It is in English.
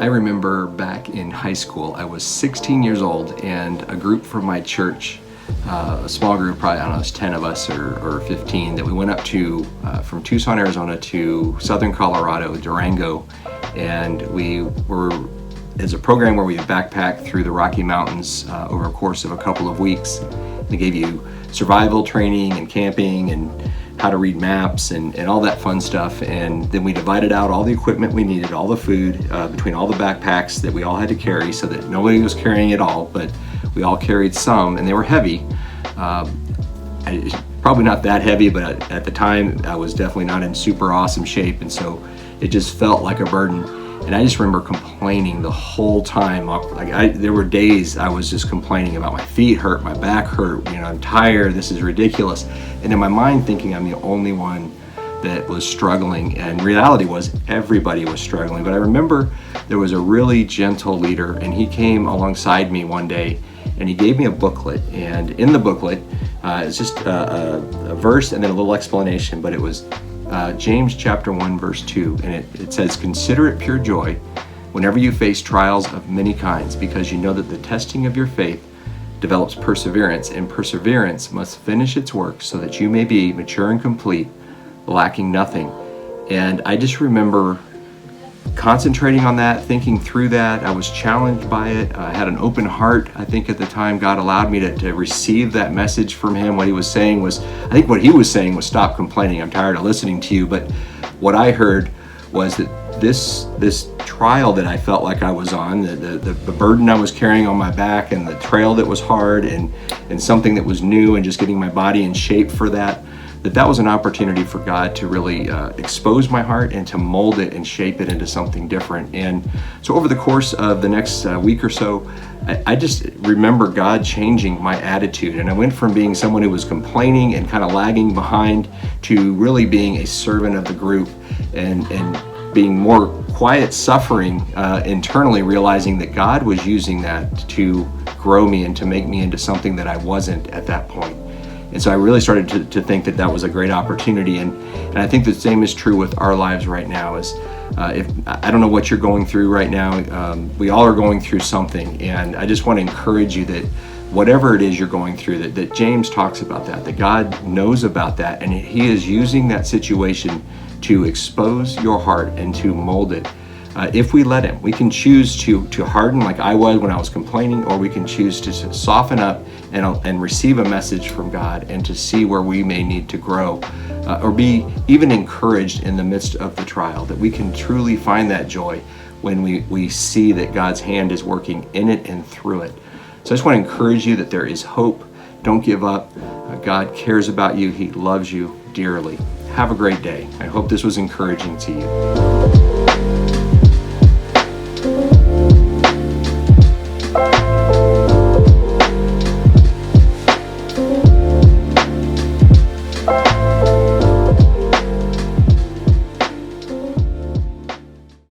I remember back in high school, I was 16 years old, and a group from my church, a small group, probably, I don't know, it's 10 of us or 15, that we went up to, from Tucson, Arizona to southern Colorado, Durango, and we were, as a program where we backpacked through the Rocky Mountains over a course of a couple of weeks. They gave you survival training and camping and how to read maps and all that fun stuff. And then we divided out all the equipment we needed, all the food, between all the backpacks that we all had to carry, so that nobody was carrying it all, but we all carried some, and they were heavy. Probably not that heavy, but at the time I was definitely not in super awesome shape, and so it just felt like a burden. And I just remember complaining the whole time. There were days I was just complaining about my feet hurt, my back hurt, I'm tired, this is ridiculous. And in my mind thinking I'm the only one that was struggling, and reality was everybody was struggling. But I remember there was a really gentle leader, and he came alongside me one day and he gave me a booklet. And in the booklet, it's just a verse and then a little explanation, but it was James chapter 1 verse 2, and it says, "Consider it pure joy whenever you face trials of many kinds, because you know that the testing of your faith develops perseverance, and perseverance must finish its work so that you may be mature and complete, lacking nothing." And I just remember concentrating on that, thinking through that. I was challenged by it. I had an open heart. I think at the time God allowed me to receive that message from him. What he was saying was, I think what he was saying was, stop complaining, I'm tired of listening to you. But what I heard was that this trial that I felt like I was on, the burden I was carrying on my back, and the trail that was hard, and something that was new, and just getting my body in shape for that was an opportunity for God to really expose my heart and to mold it and shape it into something different. And so over the course of the next week or so, I just remember God changing my attitude. And I went from being someone who was complaining and kind of lagging behind to really being a servant of the group, and being more quiet suffering internally, realizing that God was using that to grow me and to make me into something that I wasn't at that point. And so I really started to think that was a great opportunity. And I think the same is true with our lives right now. If I don't know what you're going through right now, we all are going through something. And I just want to encourage you that whatever it is you're going through, that James talks about that God knows about that. And he is using that situation to expose your heart and to mold it. If we let him, we can choose to harden like I was when I was complaining, or we can choose to soften up and receive a message from God, and to see where we may need to grow, or be even encouraged in the midst of the trial, that we can truly find that joy when we see that God's hand is working in it and through it. So I just want to encourage you that there is hope. Don't give up. God cares about you. He loves you dearly. Have a great day. I hope this was encouraging to you.